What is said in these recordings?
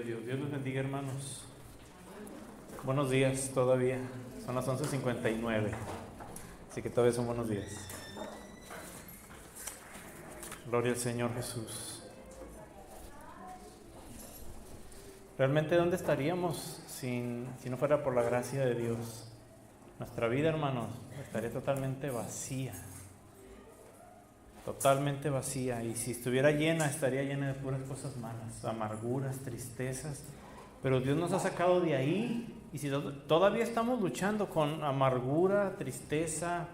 Dios. Dios los bendiga, hermanos. Buenos días todavía. Son las 11:59. Así que todavía son buenos días. Gloria al Señor Jesús. Realmente, ¿dónde estaríamos si no fuera por la gracia de Dios? Nuestra vida, hermanos, estaría totalmente vacía. Totalmente vacía. Y si estuviera llena, estaría llena de puras cosas malas, amarguras, tristezas. Pero Dios nos ha sacado de ahí. Y si todavía estamos luchando con amargura, tristeza,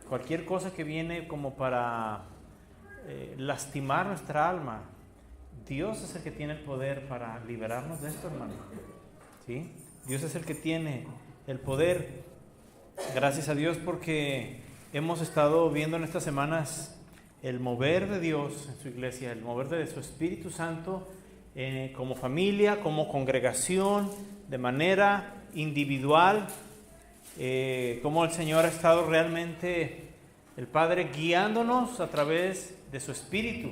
cualquier cosa que viene como para lastimar nuestra alma, Dios es el que tiene el poder para liberarnos de esto, hermano. ¿Sí? Dios es el que tiene el poder. Gracias a Dios porque hemos estado viendo en estas semanas el mover de Dios en su iglesia, el mover de su Espíritu Santo como familia, como congregación, de manera individual, como el Señor ha estado realmente, el Padre, guiándonos a través de su Espíritu,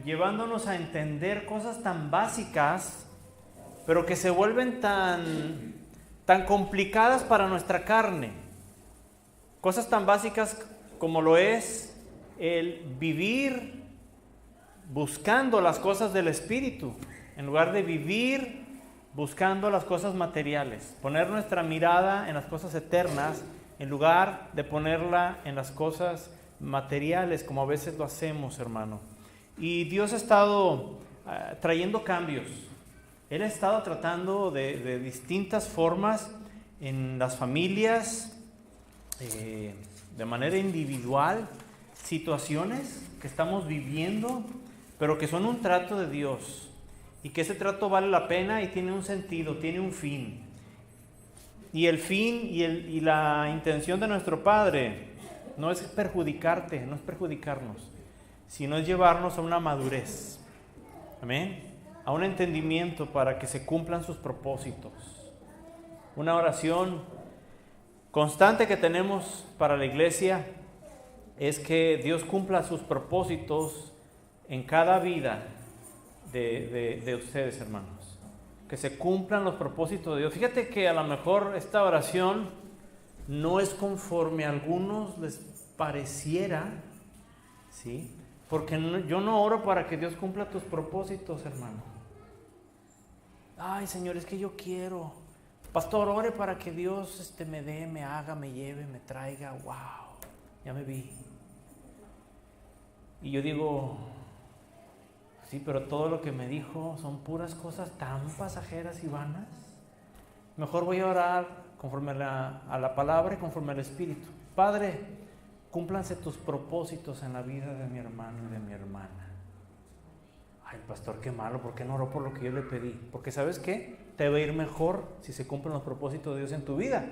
llevándonos a entender cosas tan básicas, pero que se vuelven tan complicadas para nuestra carne. Cosas tan básicas como lo es el vivir buscando las cosas del Espíritu, en lugar de vivir buscando las cosas materiales. Poner nuestra mirada en las cosas eternas, en lugar de ponerla en las cosas materiales, como a veces lo hacemos, hermano. Y Dios ha estado trayendo cambios. Él ha estado tratando de distintas formas en las familias, de manera individual, situaciones que estamos viviendo, pero que son un trato de Dios, y que ese trato vale la pena y tiene un sentido, tiene un fin. Y el fin y la intención de nuestro Padre no es perjudicarte, no es perjudicarnos, sino es llevarnos a una madurez, amén, a un entendimiento para que se cumplan sus propósitos. Una oración constante que tenemos para la iglesia es que Dios cumpla sus propósitos en cada vida de ustedes, hermanos. Que se cumplan los propósitos de Dios. Fíjate que a lo mejor esta oración no es conforme a algunos les pareciera, ¿sí? Porque yo no oro para que Dios cumpla tus propósitos, hermano. Ay, Señor, es que yo quiero. Pastor, ore para que Dios me dé, me haga, me lleve, me traiga. Wow, ya me vi. Y yo digo, sí, pero todo lo que me dijo son puras cosas tan pasajeras y vanas. Mejor voy a orar conforme a la palabra y conforme al Espíritu. Padre, cúmplanse tus propósitos en la vida de mi hermano y de mi hermana. Ay, pastor, qué malo, ¿por qué no oró por lo que yo le pedí? Porque ¿sabes qué? Te va a ir mejor si se cumplen los propósitos de Dios en tu vida,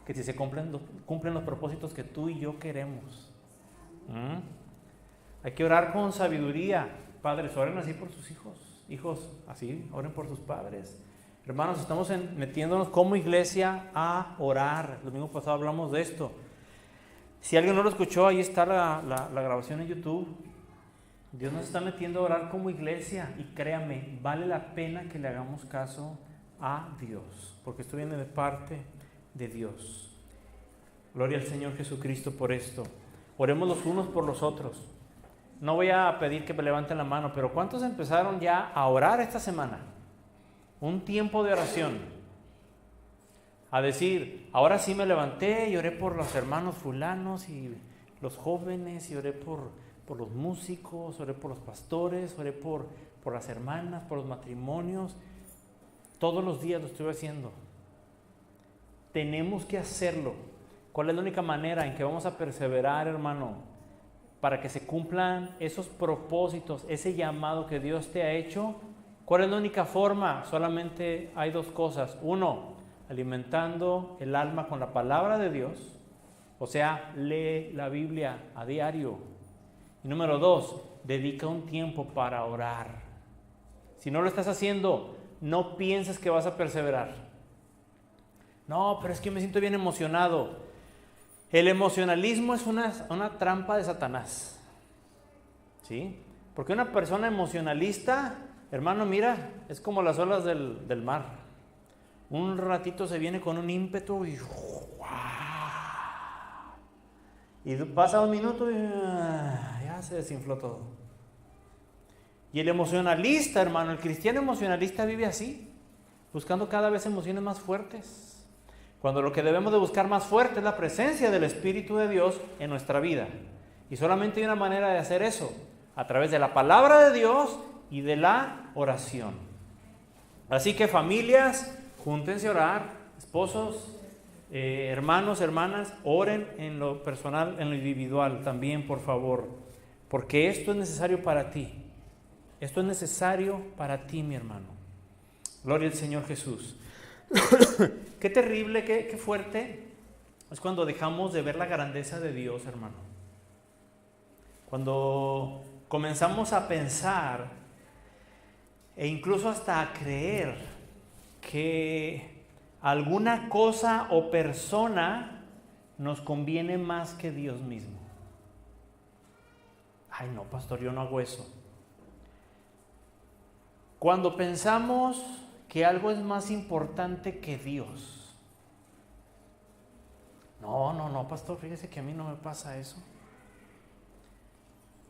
que si se cumplen los propósitos que tú y yo queremos. Hay que orar con sabiduría. Padres, oren así por sus hijos. Hijos, así, oren por sus padres. Hermanos, estamos metiéndonos como iglesia a orar. El domingo pasado hablamos de esto. Si alguien no lo escuchó, ahí está la grabación en YouTube. Dios nos está metiendo a orar como iglesia. Y créame, vale la pena que le hagamos caso a Dios, porque esto viene de parte de Dios. Gloria al Señor Jesucristo por esto. Oremos los unos por los otros. No voy a pedir que me levanten la mano, pero ¿cuántos empezaron ya a orar esta semana? Un tiempo de oración. A decir, ahora sí me levanté y oré por los hermanos fulanos y los jóvenes, y oré por los músicos, oré por los pastores, oré por las hermanas, por los matrimonios. Todos los días lo estoy haciendo. Tenemos que hacerlo. ¿Cuál es la única manera en que vamos a perseverar, hermano, para que se cumplan esos propósitos, ese llamado que Dios te ha hecho? ¿Cuál es la única forma? Solamente hay dos cosas. Uno, alimentando el alma con la palabra de Dios, o sea, lee la Biblia a diario. Y número dos, dedica un tiempo para orar. Si no lo estás haciendo, no pienses que vas a perseverar. No, pero es que me siento bien emocionado. El emocionalismo es una trampa de Satanás, ¿sí? Porque una persona emocionalista, Hermano, mira, es como las olas del mar. Un ratito se viene con un ímpetu y pasa un minuto y ya se desinfló todo. Y el emocionalista, hermano, el cristiano emocionalista vive así, buscando cada vez emociones más fuertes. Cuando lo que debemos de buscar más fuerte es la presencia del Espíritu de Dios en nuestra vida. Y solamente hay una manera de hacer eso, a través de la palabra de Dios y de la oración. Así que familias, júntense a orar, esposos, hermanos, hermanas, oren en lo personal, en lo individual también, por favor, porque esto es necesario para ti. Esto es necesario para ti, mi hermano. Gloria al Señor Jesús. Qué terrible, qué fuerte es cuando dejamos de ver la grandeza de Dios, hermano. Cuando comenzamos a pensar e incluso hasta a creer que alguna cosa o persona nos conviene más que Dios mismo. Ay, no, pastor, yo no hago eso. Cuando pensamos que algo es más importante que Dios. No, pastor, fíjese que a mí no me pasa eso.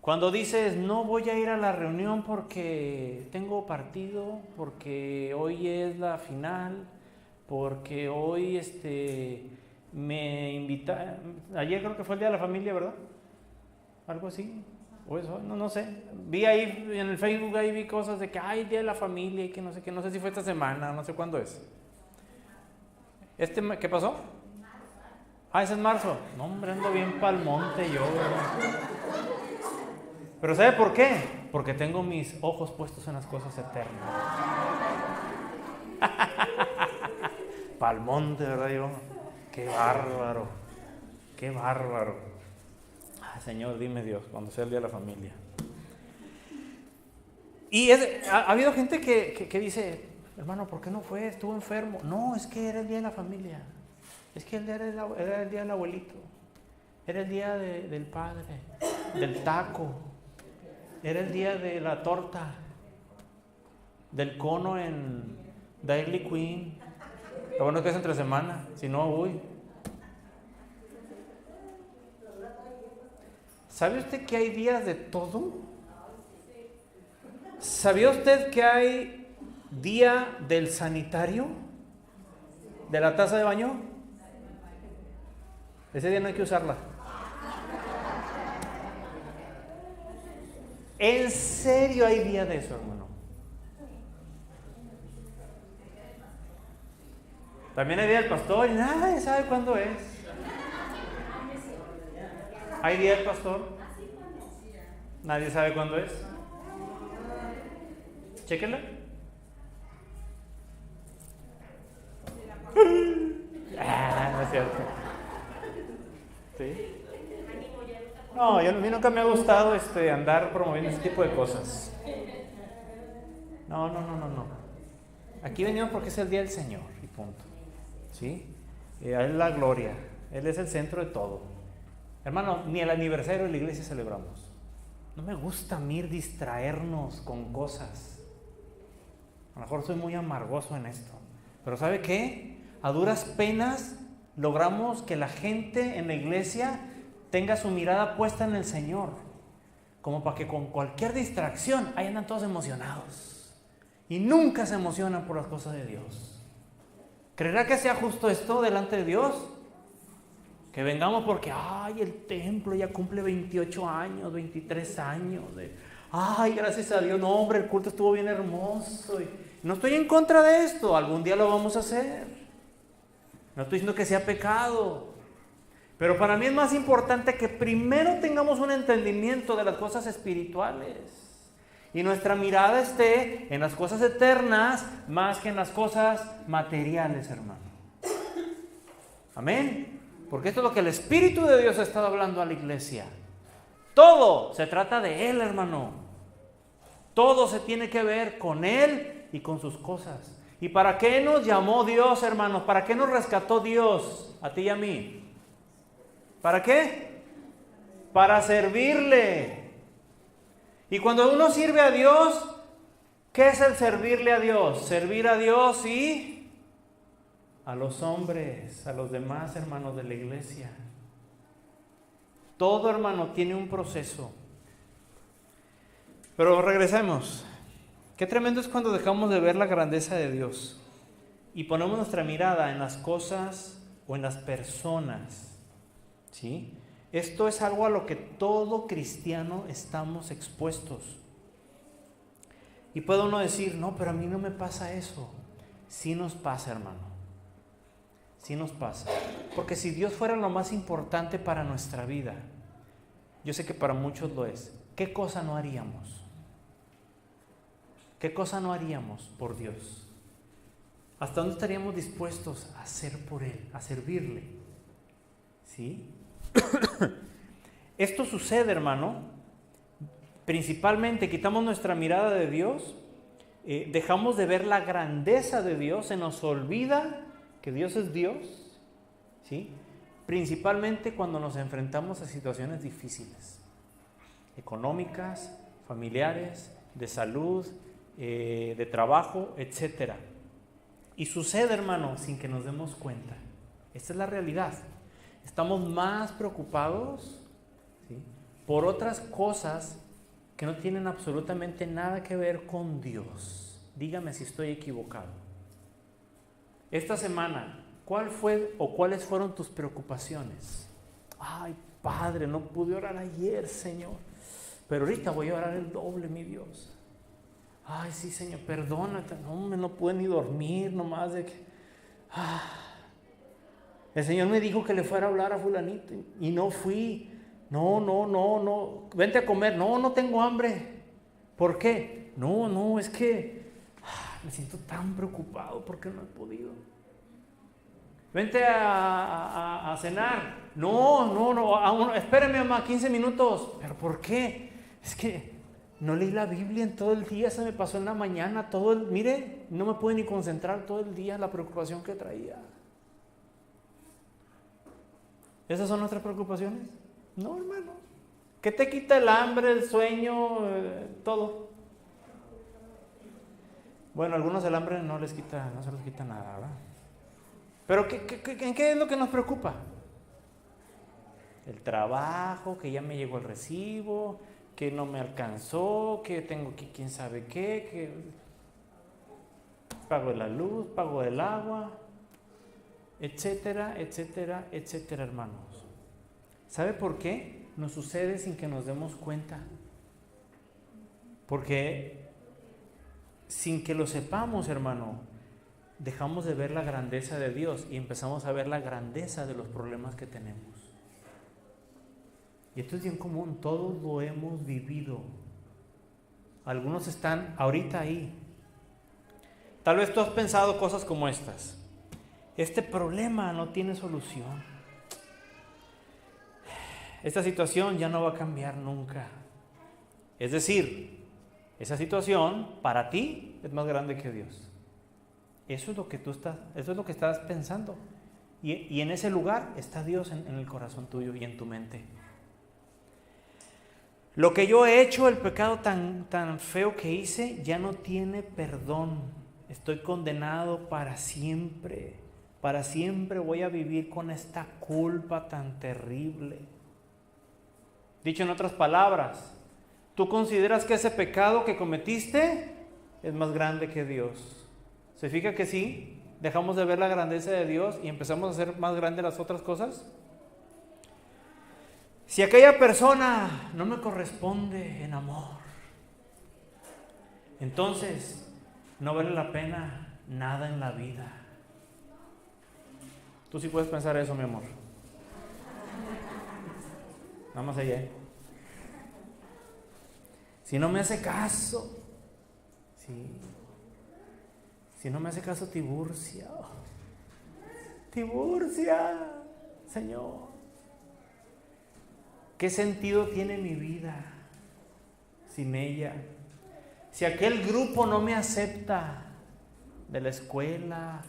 Cuando dices, no voy a ir a la reunión porque tengo partido, porque hoy es la final, porque hoy me invitaron, ayer creo que fue el Día de la Familia, ¿verdad? Algo así, o eso, no sé. Vi ahí en el Facebook, ahí vi cosas de que hay el Día de la Familia y que no sé qué, no sé si fue esta semana, no sé cuándo es. ¿Qué pasó? Ese es marzo. No, hombre, ando bien pa'l monte yo, ¿verdad? Pero ¿sabe por qué? Porque tengo mis ojos puestos en las cosas eternas. Pa'l monte, ¿verdad? Yo, qué bárbaro, qué bárbaro. Señor, dime Dios, cuando sea el Día de la Familia. Y ha habido gente que dice, hermano, ¿por qué no fue? Estuvo enfermo. No, es que era el Día de la Familia. Es que era el día del abuelito. Era el día del padre, del taco. Era el día de la torta, del cono en Dairy Queen. Lo bueno es que es entre semana, si no, uy. ¿Sabe usted que hay días de todo? ¿Sabía usted que hay día del sanitario? ¿De la taza de baño? Ese día no hay que usarla. ¿En serio hay día de eso, hermano? También hay día del pastor y nadie sabe cuándo es. ¿Hay día del pastor? Nadie sabe cuándo es. Chéquenla. No es cierto. ¿Sí? No, a mí nunca me ha gustado andar promoviendo ese tipo de cosas. No. Aquí venimos porque es el día del Señor y punto. ¿Sí? A Él la gloria. Él es el centro de todo. Hermano, ni el aniversario de la iglesia celebramos. No me gusta a mí distraernos con cosas. A lo mejor soy muy amargoso en esto. Pero ¿sabe qué? A duras penas logramos que la gente en la iglesia tenga su mirada puesta en el Señor, como para que con cualquier distracción ahí andan todos emocionados y nunca se emocionan por las cosas de Dios. ¿Creerá que sea justo esto delante de Dios? Que vengamos porque el templo ya cumple 28 años, 23 años. Gracias a Dios, no hombre, el culto estuvo bien hermoso. Y no estoy en contra de esto, algún día lo vamos a hacer. No estoy diciendo que sea pecado. Pero para mí es más importante que primero tengamos un entendimiento de las cosas espirituales y nuestra mirada esté en las cosas eternas más que en las cosas materiales, hermano. Amén. Porque esto es lo que el Espíritu de Dios ha estado hablando a la iglesia. Todo se trata de Él, hermano. Todo se tiene que ver con Él y con sus cosas. ¿Y para qué nos llamó Dios, hermanos? ¿Para qué nos rescató Dios a ti y a mí? ¿Para qué? Para servirle. Y cuando uno sirve a Dios, ¿Qué es el servirle a Dios? Servir a Dios y a los hombres, a los demás hermanos de la iglesia. Todo hermano tiene un proceso. Pero regresemos. Qué tremendo es cuando dejamos de ver la grandeza de Dios y ponemos nuestra mirada en las cosas o en las personas. ¿Sí? Esto es algo a lo que todo cristiano estamos expuestos. Y puede uno decir, no, pero a mí no me pasa eso. Sí nos pasa, hermano. Sí nos pasa. Porque si Dios fuera lo más importante para nuestra vida, yo sé que para muchos lo es, ¿qué cosa no haríamos? ¿Qué cosa no haríamos por Dios? ¿Hasta dónde estaríamos dispuestos a hacer por Él, a servirle? ¿Sí? Esto sucede, hermano. Principalmente quitamos nuestra mirada de Dios, dejamos de ver la grandeza de Dios, se nos olvida que Dios es Dios, ¿sí? Principalmente cuando nos enfrentamos a situaciones difíciles, económicas, familiares, de salud, de trabajo, etc. Y sucede, hermano, sin que nos demos cuenta. Esta es la realidad. Estamos más preocupados, ¿sí?, por otras cosas que no tienen absolutamente nada que ver con Dios. Dígame si estoy equivocado. Esta semana, ¿cuál fue o cuáles fueron tus preocupaciones? Ay, Padre, no pude orar ayer, Señor, pero ahorita voy a orar el doble, mi Dios. Ay, sí, Señor, perdónate, no pude ni dormir nomás de que... El Señor me dijo que le fuera a hablar a fulanito y no fui. No, vente a comer. No tengo hambre. ¿Por qué? No, es que me siento tan preocupado porque no he podido. Vente a cenar. No, espérame, mamá, 15 minutos. ¿Pero por qué? Es que no leí la Biblia en todo el día, se me pasó en la mañana, mire, no me pude ni concentrar todo el día en la preocupación que traía. ¿Esas son nuestras preocupaciones? No, hermano. ¿Qué te quita el hambre, el sueño, todo? Bueno, a algunos el hambre no se les quita nada, ¿verdad? Pero ¿en qué es lo que nos preocupa? El trabajo, que ya me llegó el recibo, que no me alcanzó, que tengo que quién sabe qué, que pago de la luz, pago del agua, etcétera, hermanos. ¿Sabe por qué? Nos sucede sin que nos demos cuenta. Porque sin que lo sepamos, hermano, dejamos de ver la grandeza de Dios y empezamos a ver la grandeza de los problemas que tenemos. Y esto es bien común, todos lo hemos vivido. Algunos están ahorita ahí. Tal vez tú has pensado cosas como estas. Este problema no tiene solución. Esta situación ya no va a cambiar nunca. Es decir, esa situación para ti es más grande que Dios. Eso es lo que estás pensando. Y en ese lugar está Dios en el corazón tuyo y en tu mente. Lo que yo he hecho, el pecado tan feo que hice, ya no tiene perdón. Estoy condenado para siempre. Para siempre voy a vivir con esta culpa tan terrible. Dicho en otras palabras, ¿tú consideras que ese pecado que cometiste es más grande que Dios? ¿Se fija que sí? Dejamos de ver la grandeza de Dios y empezamos a hacer más grandes las otras cosas. Si aquella persona no me corresponde en amor, entonces no vale la pena nada en la vida. Tú sí puedes pensar eso, mi amor. Nada más allá. Si no me hace caso, si no me hace caso Tiburcia, Señor, ¿qué sentido tiene mi vida sin ella? Si aquel grupo no me acepta de la escuela,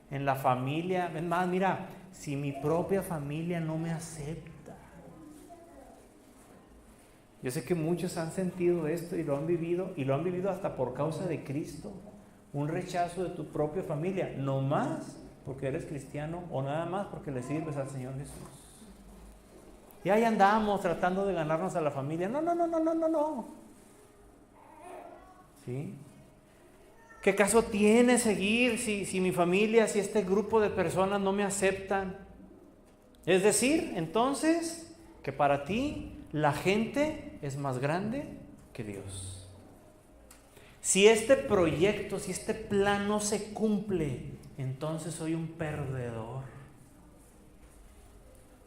en la familia, es más, mira, si mi propia familia no me acepta, Yo sé que muchos han sentido esto y lo han vivido hasta por causa de Cristo. Un rechazo de tu propia familia, no más porque eres cristiano o nada más porque le sirves al Señor Jesús. Y ahí andamos tratando de ganarnos a la familia. No. ¿Sí? ¿Qué caso tiene seguir si mi familia, si este grupo de personas no me aceptan? Es decir, entonces, que para ti la gente es más grande que Dios. Si este proyecto, si este plan no se cumple, entonces soy un perdedor.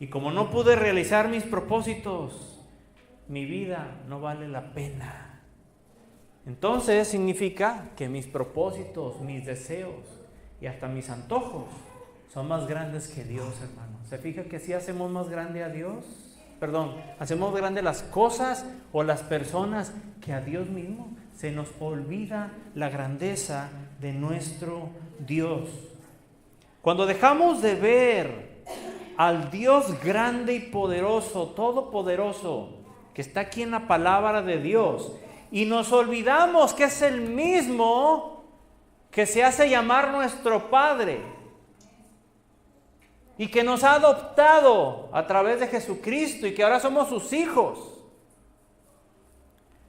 Y como no pude realizar mis propósitos, mi vida no vale la pena. Entonces significa que mis propósitos, mis deseos y hasta mis antojos son más grandes que Dios, hermano. ¿Se fija que si hacemos más grande a Dios? Hacemos grande las cosas o las personas que a Dios mismo. Se nos olvida la grandeza de nuestro Dios. Cuando dejamos de ver al Dios grande y poderoso, todopoderoso, que está aquí en la palabra de Dios, y nos olvidamos que es el mismo que se hace llamar nuestro Padre y que nos ha adoptado a través de Jesucristo y que ahora somos sus hijos.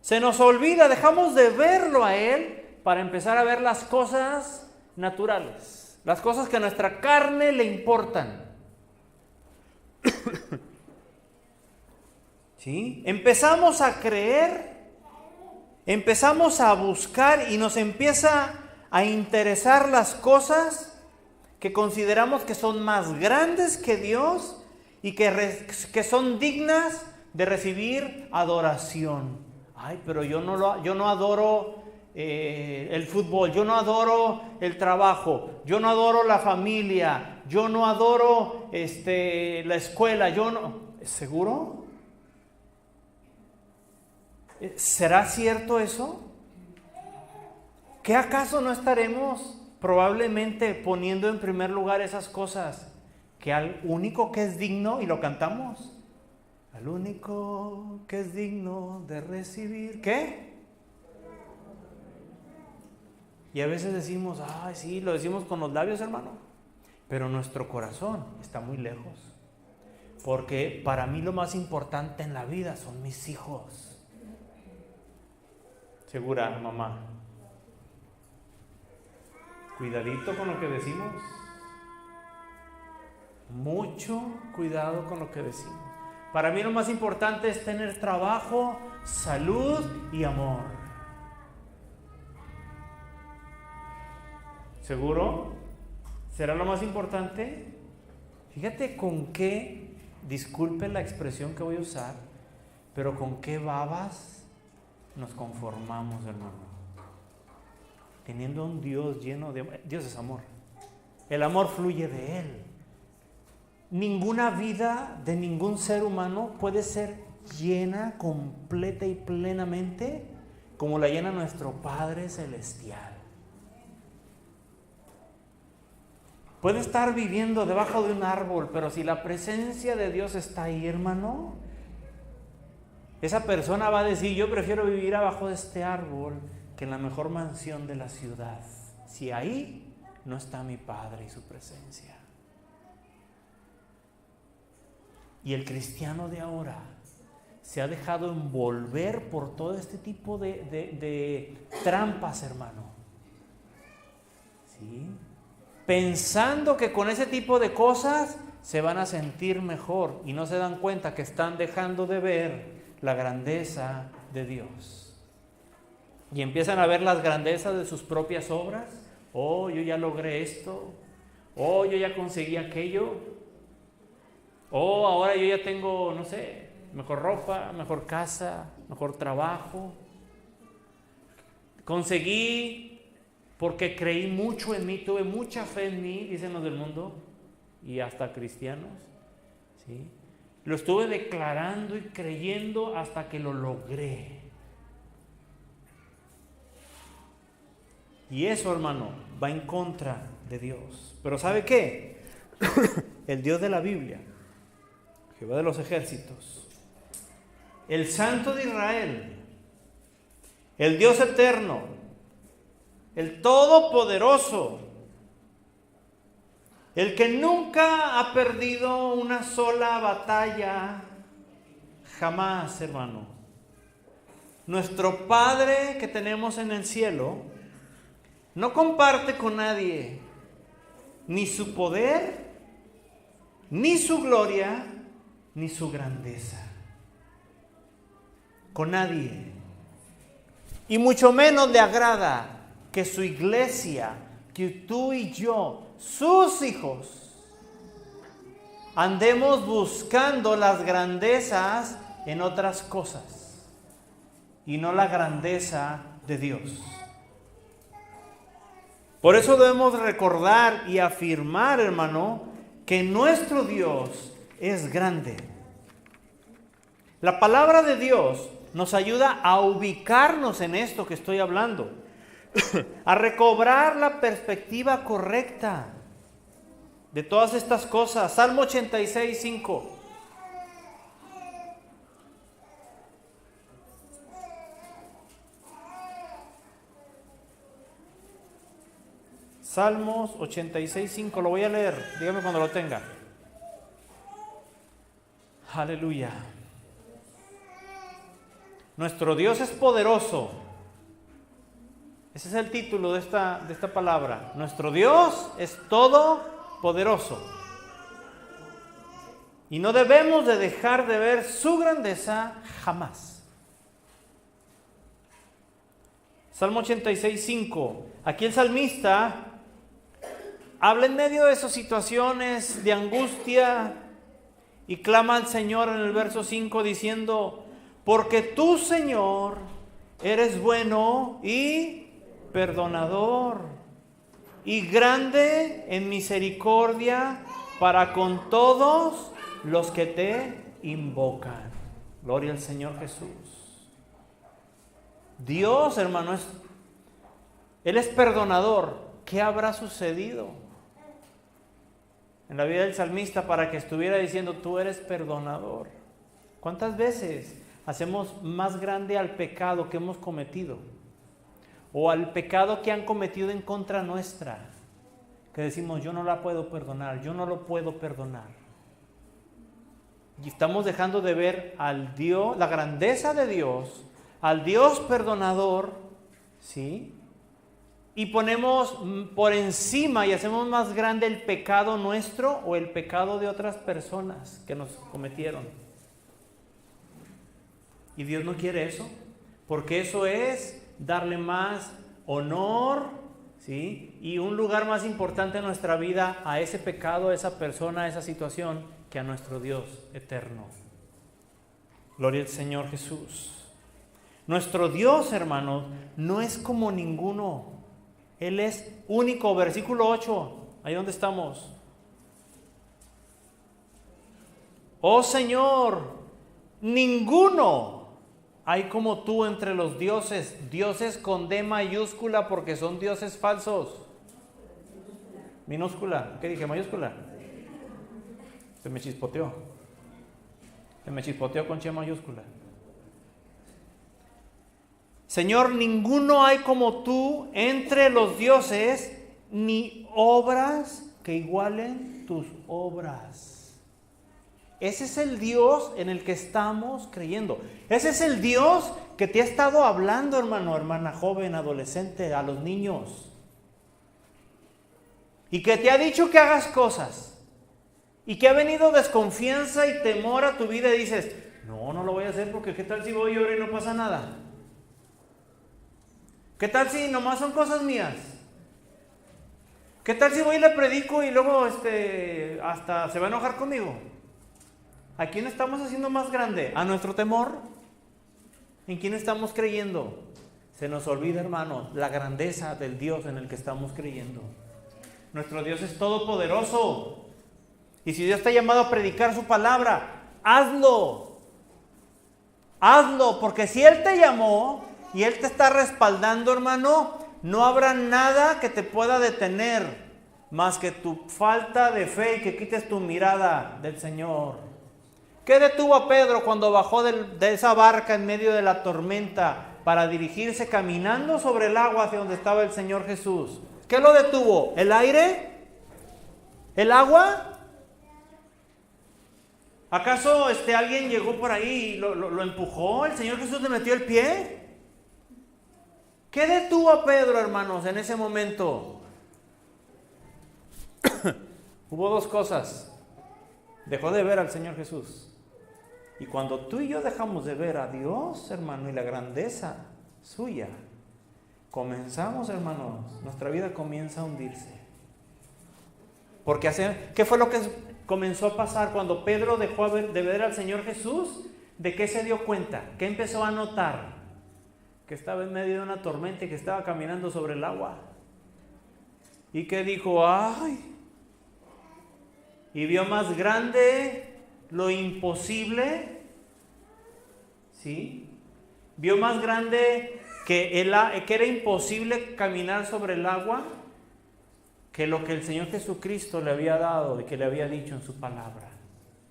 Se nos olvida, dejamos de verlo a Él para empezar a ver las cosas naturales, las cosas que a nuestra carne le importan. ¿Sí? Empezamos a creer, empezamos a buscar y nos empieza a interesar las cosas que consideramos que son más grandes que Dios y que son dignas de recibir adoración. Ay, pero yo no adoro el fútbol, yo no adoro el trabajo, yo no adoro la familia, yo no adoro la escuela, yo no... ¿Seguro? ¿Será cierto eso? ¿Qué acaso no estaremos probablemente poniendo en primer lugar esas cosas que al único que es digno, y lo cantamos, al único que es digno de recibir, ¿qué? Y a veces decimos, ay, sí, lo decimos con los labios, hermano, pero nuestro corazón está muy lejos, porque para mí lo más importante en la vida son mis hijos. ¿Segura, mamá? Cuidadito con lo que decimos. Mucho cuidado con lo que decimos. Para mí lo más importante es tener trabajo, salud y amor. ¿Seguro? ¿Será lo más importante? Fíjate con qué, disculpe la expresión que voy a usar, pero con qué babas nos conformamos, hermano. Teniendo un Dios lleno de amor. Dios es amor. El amor fluye de Él. Ninguna vida de ningún ser humano puede ser llena completa y plenamente como la llena nuestro Padre Celestial. Puede estar viviendo debajo de un árbol, pero si la presencia de Dios está ahí, hermano, esa persona va a decir, yo prefiero vivir abajo de este árbol que en la mejor mansión de la ciudad, si ahí no está mi Padre y su presencia. Y el cristiano de ahora se ha dejado envolver por todo este tipo de trampas, hermano. ¿Sí? Pensando que con ese tipo de cosas se van a sentir mejor y no se dan cuenta que están dejando de ver la grandeza de Dios. Y empiezan a ver las grandezas de sus propias obras. Oh, yo ya logré esto. Oh, yo ya conseguí aquello. Oh, ahora yo ya tengo, no sé, mejor ropa, mejor casa, mejor trabajo. Conseguí porque creí mucho en mí, tuve mucha fe en mí, dicen los del mundo, y hasta cristianos. ¿Sí? Lo estuve declarando y creyendo hasta que lo logré. Y eso, hermano, va en contra de Dios. Pero ¿sabe qué? El Dios de la Biblia, Jehová de los ejércitos, el Santo de Israel, el Dios eterno, el Todopoderoso, el que nunca ha perdido una sola batalla, jamás, hermano. Nuestro Padre que tenemos en el cielo no comparte con nadie ni su poder, ni su gloria, ni su grandeza. Con nadie. Y mucho menos le agrada que su iglesia, que tú y yo, sus hijos, andemos buscando las grandezas en otras cosas y no la grandeza de Dios. Por eso debemos recordar y afirmar, hermano, que nuestro Dios es grande. La palabra de Dios nos ayuda a ubicarnos en esto que estoy hablando, a recobrar la perspectiva correcta de todas estas cosas. Salmo 86, 5. Salmos 86, 5, lo voy a leer, dígame cuando lo tenga. Aleluya. Nuestro Dios es poderoso. Ese es el título de esta palabra. Nuestro Dios es todopoderoso. Y no debemos de dejar de ver su grandeza jamás. Salmo 86, 5. Aquí el salmista habla en medio de esas situaciones de angustia y clama al Señor en el verso 5 diciendo: porque tú, Señor, eres bueno y perdonador y grande en misericordia para con todos los que te invocan. Gloria al Señor Jesús. Dios, hermano, Él es perdonador. ¿Qué habrá sucedido en la vida del salmista para que estuviera diciendo: tú eres perdonador? ¿Cuántas veces hacemos más grande al pecado que hemos cometido o al pecado que han cometido en contra nuestra, que decimos: yo no la puedo perdonar, yo no lo puedo perdonar? Y estamos dejando de ver al Dios, la grandeza de Dios, al Dios perdonador, ¿sí? Y ponemos por encima y hacemos más grande el pecado nuestro o el pecado de otras personas que nos cometieron. Y Dios no quiere eso, porque eso es darle más honor, ¿sí? Y un lugar más importante en nuestra vida a ese pecado, a esa persona, a esa situación, que a nuestro Dios eterno. Gloria al Señor Jesús. Nuestro Dios, hermanos, no es como ninguno. Él es único. Versículo 8, ahí donde estamos. Oh Señor, ninguno hay como tú entre los dioses. Dioses con D mayúscula porque son dioses falsos. Minúscula. ¿Qué dije? ¿Mayúscula? Se me chispoteó. Se me chispoteó con Che mayúscula. Señor, ninguno hay como tú entre los dioses, ni obras que igualen tus obras. Ese es el Dios en el que estamos creyendo. Ese es el Dios que te ha estado hablando, hermano, hermana joven, adolescente, a los niños. Y que te ha dicho que hagas cosas. Y que ha venido desconfianza y temor a tu vida y dices: no lo voy a hacer porque ¿qué tal si voy ahora y no pasa nada? ¿Qué tal si nomás son cosas mías? ¿Qué tal si voy y le predico y luego hasta se va a enojar conmigo? ¿A quién estamos haciendo más grande? ¿A nuestro temor? ¿En quién estamos creyendo? Se nos olvida, hermanos, la grandeza del Dios en el que estamos creyendo. Nuestro Dios es todopoderoso. Y si Dios te ha llamado a predicar su palabra, hazlo. Hazlo, porque si Él te llamó y Él te está respaldando, hermano, no habrá nada que te pueda detener más que tu falta de fe y que quites tu mirada del Señor. ¿Qué detuvo a Pedro cuando bajó de esa barca en medio de la tormenta para dirigirse caminando sobre el agua hacia donde estaba el Señor Jesús? ¿Qué lo detuvo? ¿El aire? ¿El agua? ¿Acaso alguien llegó por ahí y lo empujó? ¿El Señor Jesús le metió el pie? ¿Qué detuvo a Pedro, hermanos, en ese momento? Hubo dos cosas. Dejó de ver al Señor Jesús. Y cuando tú y yo dejamos de ver a Dios, hermano, y la grandeza suya, comenzamos, hermanos, nuestra vida comienza a hundirse. Porque ¿qué fue lo que comenzó a pasar cuando Pedro dejó de ver al Señor Jesús? ¿De qué se dio cuenta? ¿Qué empezó a notar? Que estaba en medio de una tormenta y que estaba caminando sobre el agua. Y que dijo, ¡ay! Y vio más grande lo imposible, ¿sí? Vio más grande que era imposible caminar sobre el agua que lo que el Señor Jesucristo le había dado y que le había dicho en su palabra.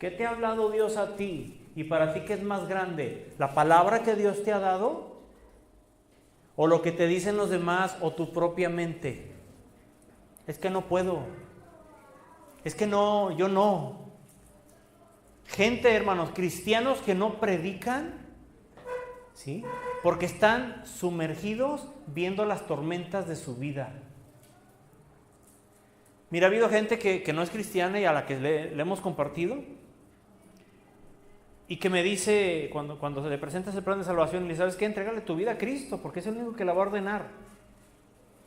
¿Qué te ha hablado Dios a ti? Y para ti, ¿qué es más grande? ¿La palabra que Dios te ha dado? ¿O lo que te dicen los demás o tu propia mente? Es que no puedo. Es que no, yo no. Gente, hermanos, cristianos que no predican, ¿sí? Porque están sumergidos viendo las tormentas de su vida. Mira, ha habido gente que no es cristiana y a la que le hemos compartido y que me dice, cuando se le presenta ese plan de salvación, le dice, ¿sabes qué? Entrégale tu vida a Cristo porque es el único que la va a ordenar.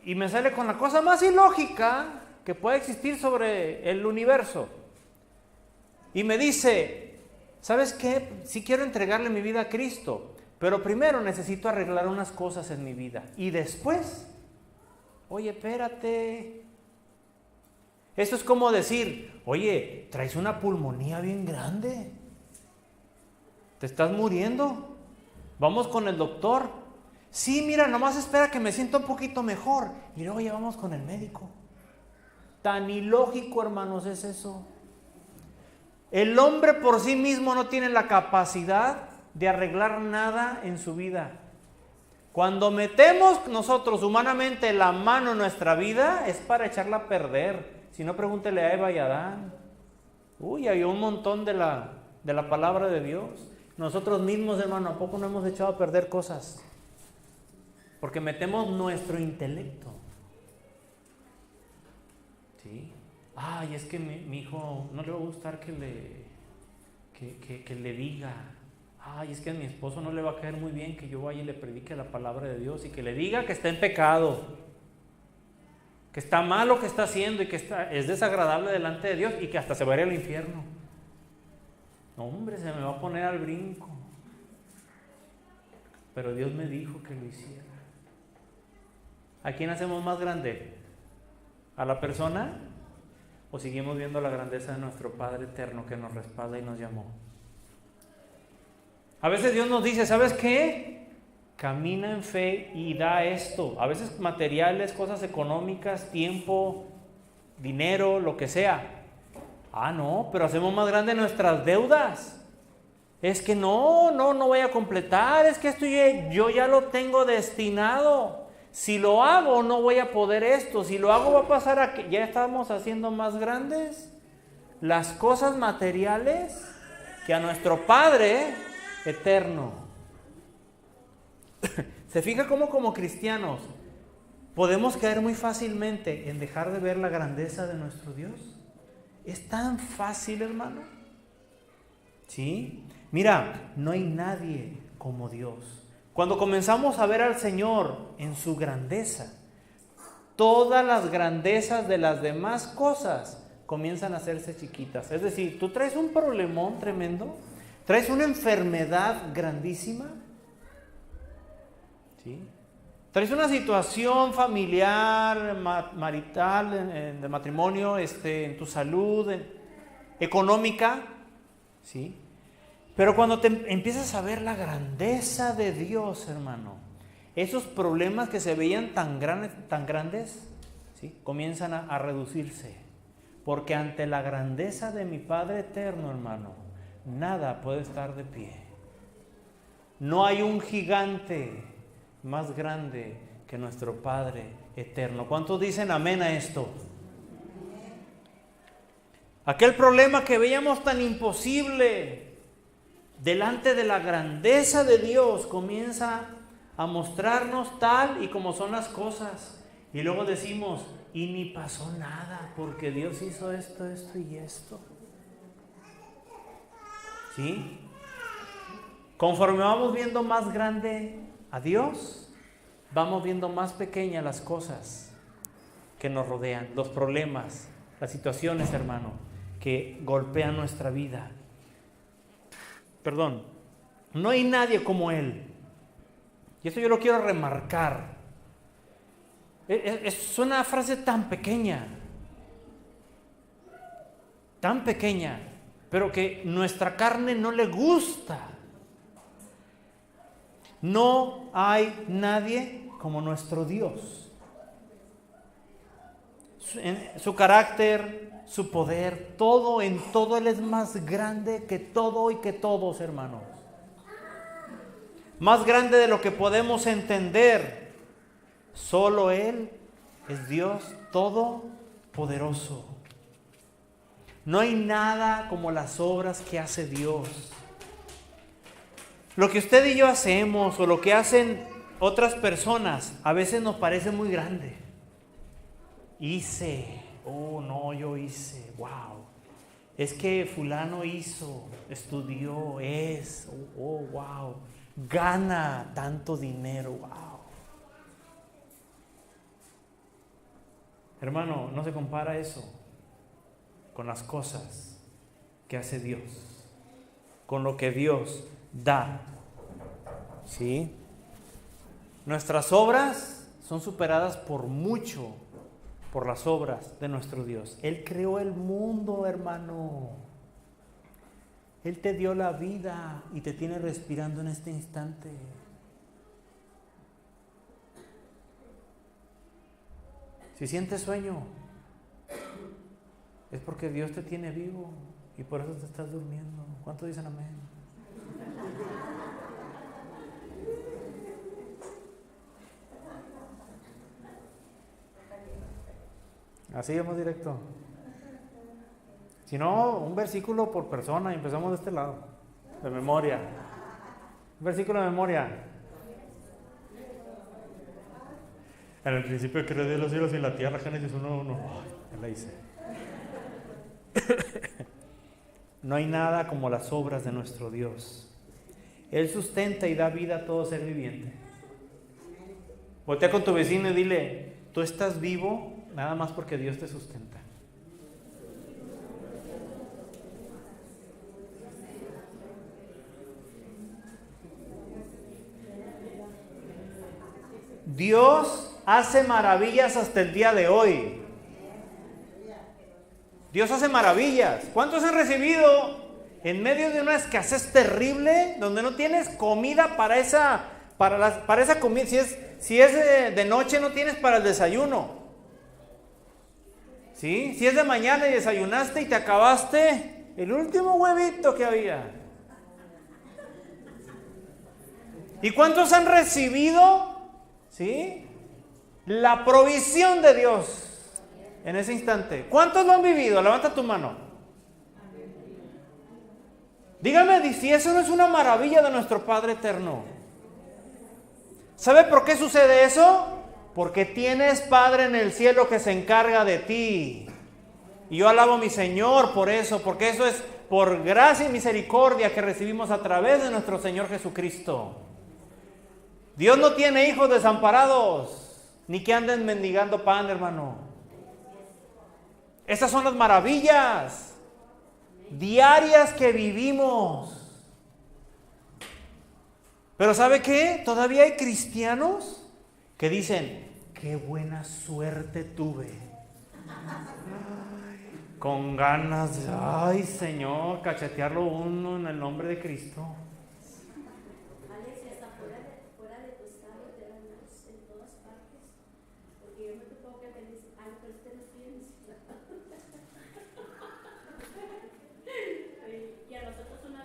Y me sale con la cosa más ilógica que puede existir sobre el universo. Y me dice, ¿sabes qué? Sí quiero entregarle mi vida a Cristo, pero primero necesito arreglar unas cosas en mi vida. Y después, oye, espérate. Esto es como decir, oye, traes una pulmonía bien grande. Te estás muriendo. Vamos con el doctor. Sí, mira, nomás espera que me sienta un poquito mejor. Y luego ya vamos con el médico. Tan ilógico, hermanos, es eso. El hombre por sí mismo no tiene la capacidad de arreglar nada en su vida. Cuando metemos nosotros humanamente la mano en nuestra vida, es para echarla a perder. Si no, pregúntele a Eva y a Adán. Uy, hay un montón de la palabra de Dios. Nosotros mismos, hermano, ¿a poco no hemos echado a perder cosas? Porque metemos nuestro intelecto. ¿Sí? Ay, es que mi hijo no le va a gustar que le diga. Ay, es que a mi esposo no le va a caer muy bien que yo vaya y le predique la palabra de Dios y que le diga que está en pecado, que está mal lo que está haciendo y que es desagradable delante de Dios y que hasta se va a ir al infierno. No, hombre, se me va a poner al brinco. Pero Dios me dijo que lo hiciera. ¿A quién hacemos más grande? ¿A la persona? ¿O seguimos viendo la grandeza de nuestro Padre eterno que nos respalda y nos llamó? A veces Dios nos dice, ¿sabes qué? Camina en fe y da esto. A veces materiales, cosas económicas, tiempo, dinero, lo que sea. Ah, no, pero hacemos más grandes nuestras deudas. Es que no voy a completar. Es que esto yo ya lo tengo destinado. Si lo hago, no voy a poder esto. Si lo hago, va a pasar a que ya estamos haciendo más grandes las cosas materiales que a nuestro Padre eterno. ¿Se fija cómo como cristianos podemos caer muy fácilmente en dejar de ver la grandeza de nuestro Dios? Es tan fácil, hermano. ¿Sí? Mira, no hay nadie como Dios. Cuando comenzamos a ver al Señor en su grandeza, todas las grandezas de las demás cosas comienzan a hacerse chiquitas. Es decir, tú traes un problemón tremendo, traes una enfermedad grandísima, ¿sí? Traes una situación familiar, marital, de matrimonio, en tu salud, económica, ¿sí? Pero cuando te empiezas a ver la grandeza de Dios, hermano, esos problemas que se veían tan grandes, ¿sí? Comienzan a reducirse. Porque ante la grandeza de mi Padre eterno, hermano, nada puede estar de pie. No hay un gigante más grande que nuestro Padre eterno. ¿Cuántos dicen amén a esto? Aquel problema que veíamos tan imposible, delante de la grandeza de Dios, comienza a mostrarnos tal y como son las cosas. Y luego decimos, y ni pasó nada, porque Dios hizo esto, esto y esto. ¿Sí? Conforme vamos viendo más grande a Dios, vamos viendo más pequeñas las cosas que nos rodean, los problemas, las situaciones, hermano, que golpean nuestra vida. Perdón, no hay nadie como Él. Y esto yo lo quiero remarcar. Es una frase tan pequeña, pero que nuestra carne no le gusta. No hay nadie como nuestro Dios. Su carácter, su poder, todo, en todo Él es más grande que todo y que todos, hermanos. Más grande de lo que podemos entender. Solo Él es Dios todopoderoso. No hay nada como las obras que hace Dios. Lo que usted y yo hacemos o lo que hacen otras personas a veces nos parece muy grande. Yo hice, wow. Es que fulano hizo, estudió, wow. Gana tanto dinero, wow. Hermano, no se compara eso con las cosas que hace Dios, con lo que Dios da. ¿Sí? Nuestras obras son superadas por mucho por las obras de nuestro Dios. Él creó el mundo, hermano. Él te dio la vida y te tiene respirando en este instante. Si sientes sueño, es porque Dios te tiene vivo y por eso te estás durmiendo. ¿Cuántos dicen amén? Así vamos directo. Si no, un versículo por persona y empezamos de este lado, de memoria. Un versículo de memoria. En el principio creó Dios los cielos y la tierra, Génesis 1:1. Ya la hice. No hay nada como las obras de nuestro Dios. Él sustenta y da vida a todo ser viviente. Voltea con tu vecino y dile, tú estás vivo nada más porque Dios te sustenta. Dios hace maravillas hasta el día de hoy. Dios hace maravillas. ¿Cuántos han recibido en medio de una escasez terrible, donde no tienes comida para esa comida? Si es de noche, no tienes para el desayuno. ¿Sí? Si es de mañana y desayunaste y te acabaste el último huevito que había. ¿Y cuántos han recibido? ¿Sí? La provisión de Dios en ese instante. ¿Cuántos lo han vivido? Levanta tu mano. Dígame si eso no es una maravilla de nuestro Padre eterno. ¿Sabe por qué sucede eso? Porque tienes Padre en el cielo que se encarga de ti. Y yo alabo a mi Señor por eso, porque eso es por gracia y misericordia que recibimos a través de nuestro Señor Jesucristo. Dios no tiene hijos desamparados, ni que anden mendigando pan, hermano. Estas son las maravillas diarias que vivimos. Pero ¿sabe qué? Todavía hay cristianos que dicen, qué buena suerte tuve. Con ganas de, ay Señor, cachetearlo uno en el nombre de Cristo. Alex, hasta fuera de tu estado te dan más en todas partes. Porque yo me tocó que te dicen, ay, pero usted no tienes. Y a nosotros una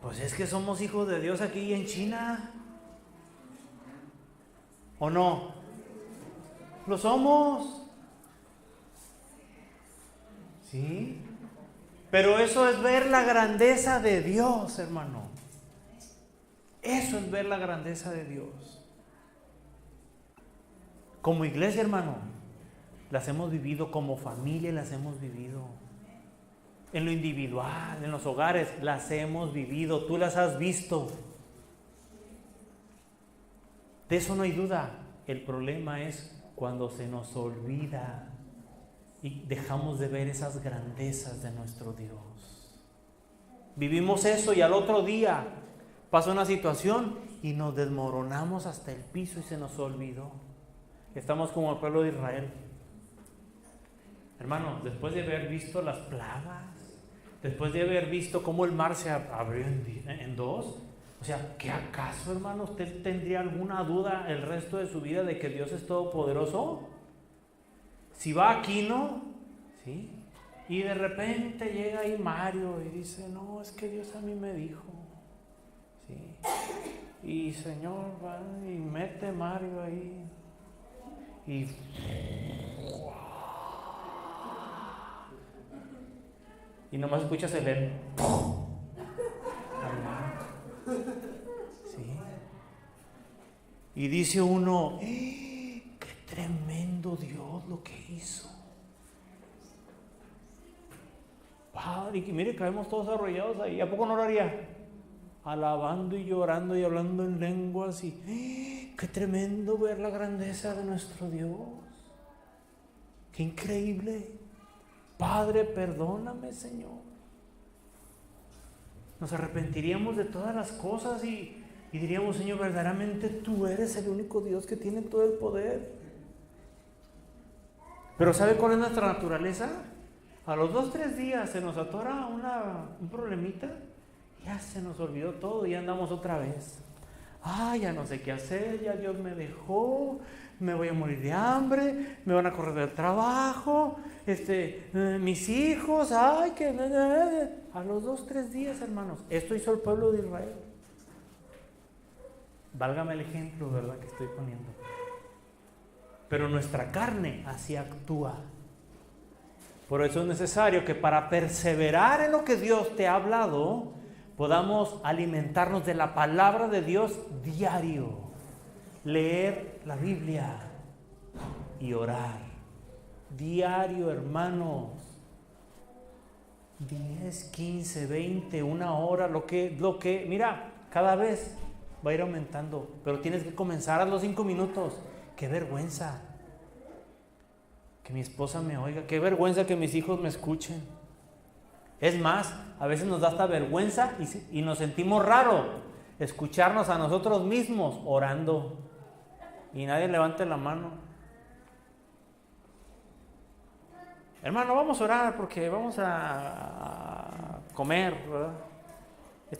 Pues es que somos hijos de Dios aquí en China. ¿O no? Lo somos. ¿Sí? Pero eso es ver la grandeza de Dios, hermano. Eso es ver la grandeza de Dios. Como iglesia, hermano, las hemos vivido, como familia las hemos vivido. En lo individual, en los hogares, las hemos vivido. Tú las has visto. De eso no hay duda. El problema es cuando se nos olvida y dejamos de ver esas grandezas de nuestro Dios. Vivimos eso y al otro día pasa una situación y nos desmoronamos hasta el piso y se nos olvidó. Estamos como el pueblo de Israel. Hermano, después de haber visto las plagas, después de haber visto cómo el mar se abrió en dos, o sea, ¿qué acaso, hermano, usted tendría alguna duda el resto de su vida de que Dios es todopoderoso? Si va a Aquino, ¿sí? Y de repente llega ahí Mario y dice, no, es que Dios a mí me dijo, ¿sí? Y Señor va y mete Mario ahí y nomás escuchas el él. ¿Sí? Y dice uno, qué tremendo Dios lo que hizo. Padre, y mire, caemos todos arrollados ahí. ¿A poco no lo haría? Alabando y llorando y hablando en lenguas y qué tremendo ver la grandeza de nuestro Dios. Qué increíble. Padre, perdóname, Señor. Nos arrepentiríamos de todas las cosas y diríamos, Señor, verdaderamente tú eres el único Dios que tiene todo el poder. Pero ¿sabe cuál es nuestra naturaleza? A los 2-3 días se nos atora un problemita, ya se nos olvidó todo y andamos otra vez. Ya no sé qué hacer, ya Dios me dejó, me voy a morir de hambre, me van a correr del trabajo, mis hijos, a los 2-3 días, hermanos. Esto hizo el pueblo de Israel. Válgame el ejemplo, ¿verdad?, que estoy poniendo. Pero nuestra carne así actúa. Por eso es necesario que para perseverar en lo que Dios te ha hablado, podamos alimentarnos de la palabra de Dios diario. Leer la Biblia y orar. Diario, hermanos. 10, 15, 20, 1 hora, lo que, mira, cada vez va a ir aumentando. Pero tienes que comenzar a los 5 minutos. ¡Qué vergüenza! Que mi esposa me oiga. ¡Qué vergüenza que mis hijos me escuchen! Es más, a veces nos da hasta vergüenza y nos sentimos raro escucharnos a nosotros mismos orando. Y nadie levante la mano. Hermano, vamos a orar porque vamos a comer, ¿verdad?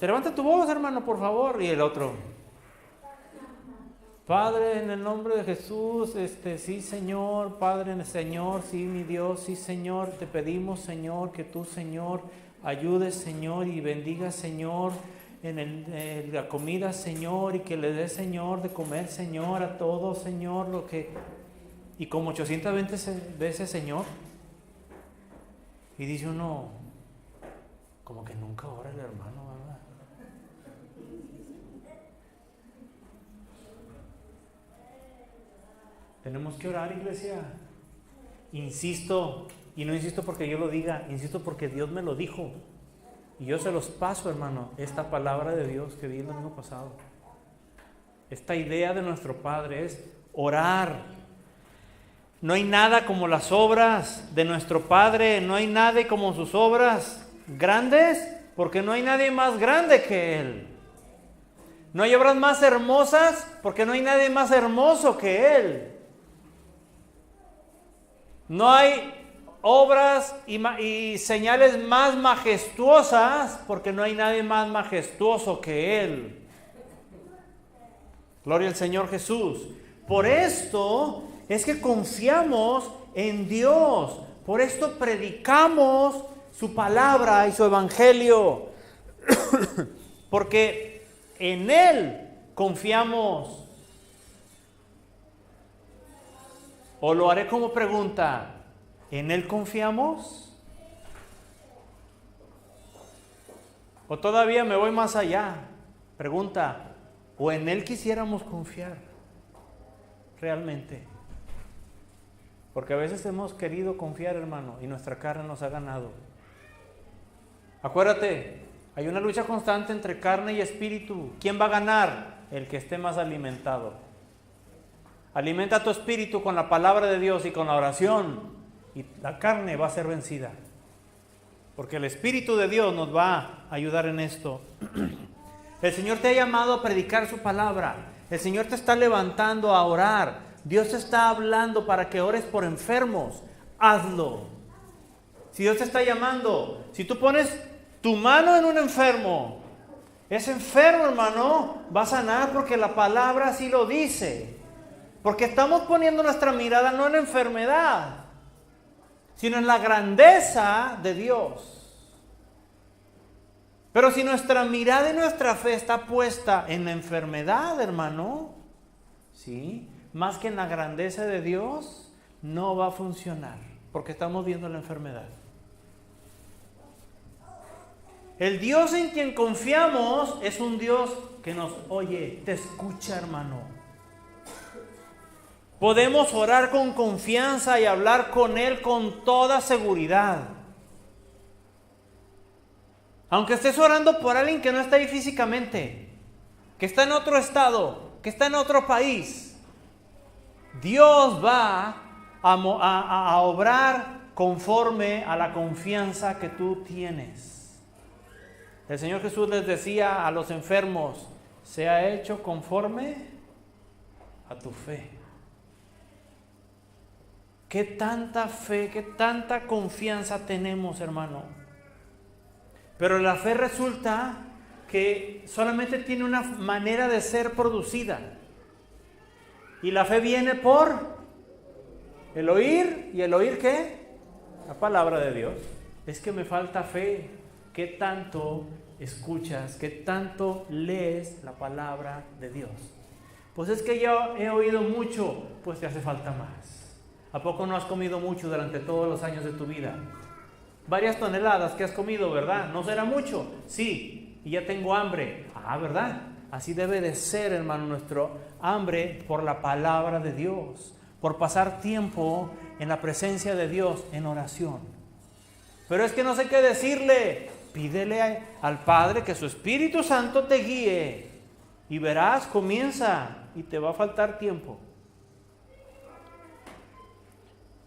Levanta tu voz, hermano, por favor. Y el otro, Padre, en el nombre de Jesús, sí, Señor, Padre, Señor, sí, mi Dios, sí, Señor, te pedimos, Señor, que tú, Señor, ayudes, Señor, y bendiga, Señor, en la comida, Señor, y que le des, Señor, de comer, Señor, a todos, Señor, lo que... Y como 820 veces, Señor, y dice uno, como que nunca ora el hermano, ¿verdad? Tenemos que orar, iglesia. Insisto, y no insisto porque yo lo diga, insisto porque Dios me lo dijo. Y yo se los paso, hermano, esta palabra de Dios que di el domingo pasado. Esta idea de nuestro Padre es orar. No hay nada como las obras de nuestro Padre, no hay nada como sus obras grandes, porque no hay nadie más grande que Él. No hay obras más hermosas, porque no hay nadie más hermoso que Él. No hay obras y señales más majestuosas, porque no hay nadie más majestuoso que Él. Gloria al Señor Jesús. Por esto es que confiamos en Dios. Por esto predicamos su palabra y su evangelio. porque en Él confiamos. O lo haré como pregunta, ¿en Él confiamos? O todavía me voy más allá, pregunta, ¿o en Él quisiéramos confiar realmente? Porque a veces hemos querido confiar, hermano, y nuestra carne nos ha ganado. Acuérdate, hay una lucha constante entre carne y espíritu. ¿Quién va a ganar? El que esté más alimentado. Alimenta tu espíritu con la palabra de Dios y con la oración, y la carne va a ser vencida. Porque el Espíritu de Dios nos va a ayudar en esto. El Señor te ha llamado a predicar su palabra. El Señor te está levantando a orar. Dios te está hablando para que ores por enfermos. Hazlo. Si Dios te está llamando, si tú pones tu mano en un enfermo, ese enfermo, hermano, va a sanar porque la palabra así lo dice. Porque estamos poniendo nuestra mirada no en la enfermedad, sino en la grandeza de Dios. Pero si nuestra mirada y nuestra fe está puesta en la enfermedad, hermano, ¿sí?, más que en la grandeza de Dios, no va a funcionar, porque estamos viendo la enfermedad. El Dios en quien confiamos es un Dios que nos oye, te escucha, hermano. Podemos orar con confianza y hablar con Él con toda seguridad. Aunque estés orando por alguien que no está ahí físicamente, que está en otro estado, que está en otro país, Dios va a obrar conforme a la confianza que tú tienes. El Señor Jesús les decía a los enfermos, sea hecho conforme a tu fe. ¿Qué tanta fe, qué tanta confianza tenemos, hermano? Pero la fe resulta que solamente tiene una manera de ser producida. Y la fe viene por el oír. ¿Y el oír qué? La palabra de Dios. Es que me falta fe. ¿Qué tanto escuchas? ¿Qué tanto lees la palabra de Dios? Pues es que yo he oído mucho. Pues te hace falta más. ¿A poco no has comido mucho durante todos los años de tu vida? Varias toneladas que has comido, ¿verdad? ¿No será mucho? Sí, y ya tengo hambre. Ah, ¿verdad? Así debe de ser, hermano, nuestro hambre por la palabra de Dios, por pasar tiempo en la presencia de Dios en oración. Pero es que no sé qué decirle. Pídele al Padre que su Espíritu Santo te guíe y verás, comienza y te va a faltar tiempo.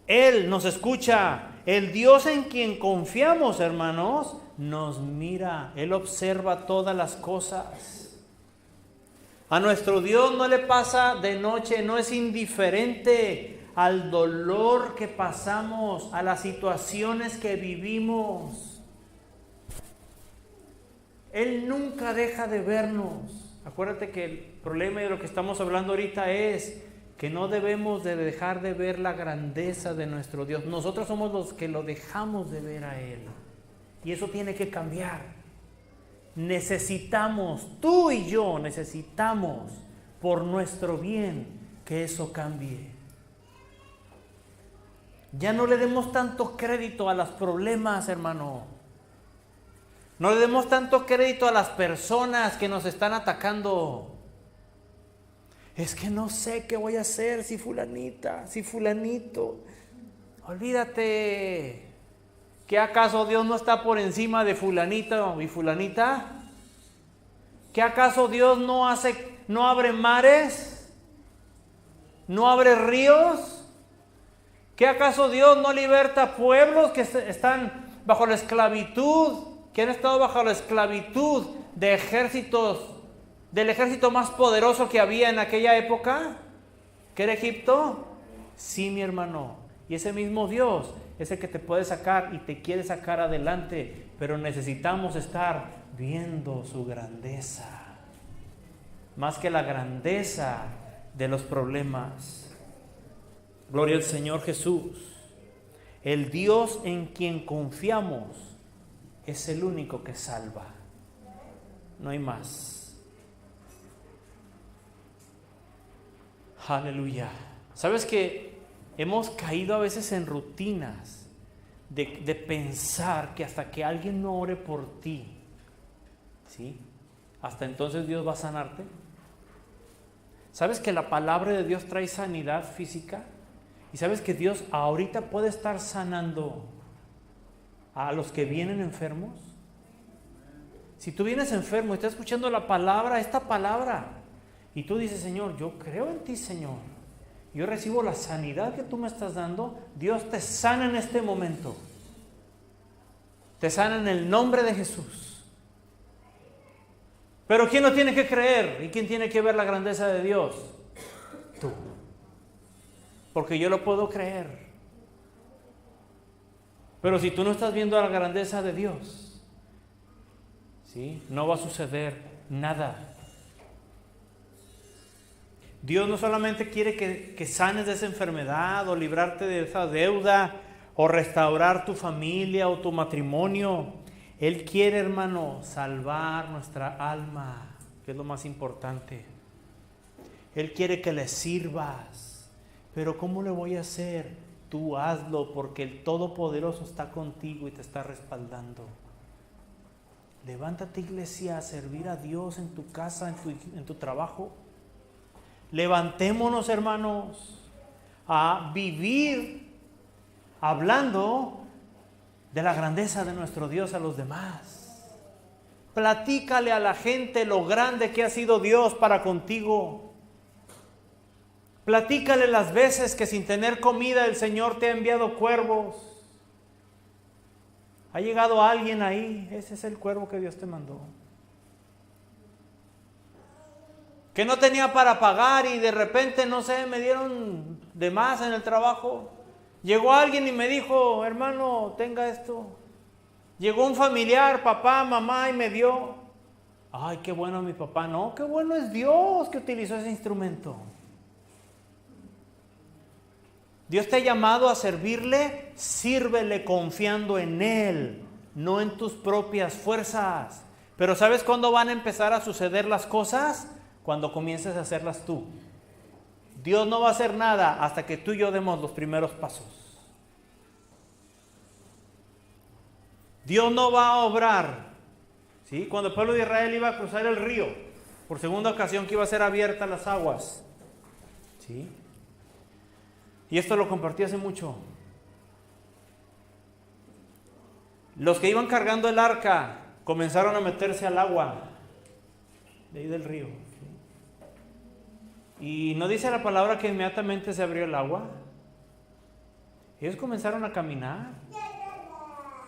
Él nos escucha. El Dios en quien confiamos, hermanos, nos mira. Él observa todas las cosas. A nuestro Dios no le pasa de noche, no es indiferente al dolor que pasamos, a las situaciones que vivimos. Él nunca deja de vernos. Acuérdate que el problema de lo que estamos hablando ahorita es que no debemos de dejar de ver la grandeza de nuestro Dios. Nosotros somos los que lo dejamos de ver a Él. Y eso tiene que cambiar. Necesitamos, tú y yo necesitamos, por nuestro bien, que eso cambie. Ya no le demos tanto crédito a los problemas, hermano. No le demos tanto crédito a las personas que nos están atacando. Es que no sé qué voy a hacer si fulanita, si fulanito. Olvídate. ¿Qué acaso Dios no está por encima de fulanita y fulanita? ¿Qué acaso Dios no abre mares? ¿No abre ríos? ¿Qué acaso Dios no liberta pueblos que están bajo la esclavitud, que han estado bajo la esclavitud de ejércitos, del ejército más poderoso que había en aquella época, que era Egipto? Sí, mi hermano. Y ese mismo Dios es el que te puede sacar y te quiere sacar adelante, pero necesitamos estar viendo su grandeza, más que la grandeza de los problemas. Gloria al Señor Jesús. El Dios en quien confiamos es el único que salva. no hay más. Aleluya. ¿Sabes que hemos caído a veces en rutinas de pensar que hasta que alguien no ore por ti, ¿sí?, hasta entonces Dios va a sanarte? ¿Sabes que la palabra de Dios trae sanidad física? ¿Y sabes que Dios ahorita puede estar sanando a los que vienen enfermos? Si tú vienes enfermo y estás escuchando la palabra, esta palabra, y tú dices: Señor, yo creo en ti, Señor, yo recibo la sanidad que tú me estás dando, Dios te sana en este momento. Te sana en el nombre de Jesús. Pero ¿quién lo tiene que creer? ¿Y quién tiene que ver la grandeza de Dios? Tú. Porque yo lo puedo creer. Pero si tú no estás viendo la grandeza de Dios, ¿sí?, no va a suceder nada. Dios no solamente quiere que sanes de esa enfermedad o librarte de esa deuda o restaurar tu familia o tu matrimonio. Él quiere, hermano, salvar nuestra alma, que es lo más importante. Él quiere que le sirvas. Pero ¿cómo le voy a hacer? Tú hazlo, porque el Todopoderoso está contigo y te está respaldando. Levántate, iglesia, a servir a Dios en tu casa, en tu trabajo. Levantémonos, hermanos, a vivir hablando de la grandeza de nuestro Dios a los demás. Platícale a la gente lo grande que ha sido Dios para contigo. Platícale las veces que sin tener comida el Señor te ha enviado cuervos. ¿Ha llegado alguien ahí? Ese es el cuervo que Dios te mandó. Que no tenía para pagar y de repente, no sé, me dieron de más en el trabajo. Llegó alguien y me dijo: hermano, tenga esto. Llegó un familiar, papá, mamá, y me dio. Ay, qué bueno mi papá. No, qué bueno es Dios que utilizó ese instrumento. Dios te ha llamado a servirle, sírvele confiando en Él, no en tus propias fuerzas. Pero ¿sabes cuándo van a empezar a suceder las cosas? Cuando comiences a hacerlas tú. Dios no va a hacer nada hasta que tú y yo demos los primeros pasos. Dios no va a obrar, ¿sí? Cuando el pueblo de Israel iba a cruzar el río, por segunda ocasión que iba a ser abiertas las aguas, ¿sí? Y esto lo compartí hace mucho. Los que iban cargando el arca comenzaron a meterse al agua de ahí del río, ¿sí? Y no dice la palabra que inmediatamente se abrió el agua. Ellos comenzaron a caminar.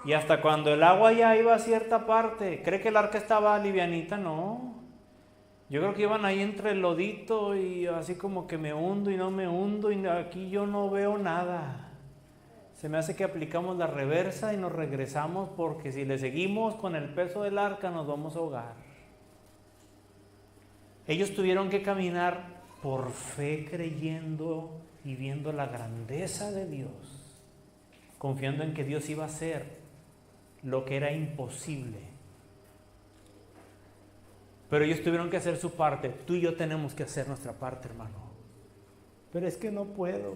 Y hasta cuando el agua ya iba a cierta parte, ¿cree que el arca estaba livianita? No. Yo creo que iban ahí entre el lodito y así como que me hundo y no me hundo y aquí yo no veo nada. Se me hace que aplicamos la reversa y nos regresamos, porque si le seguimos con el peso del arca nos vamos a ahogar. Ellos tuvieron que caminar por fe, creyendo y viendo la grandeza de Dios, confiando en que Dios iba a hacer lo que era imposible. Pero ellos tuvieron que hacer su parte. Tú y yo tenemos que hacer nuestra parte, hermano. Pero es que no puedo,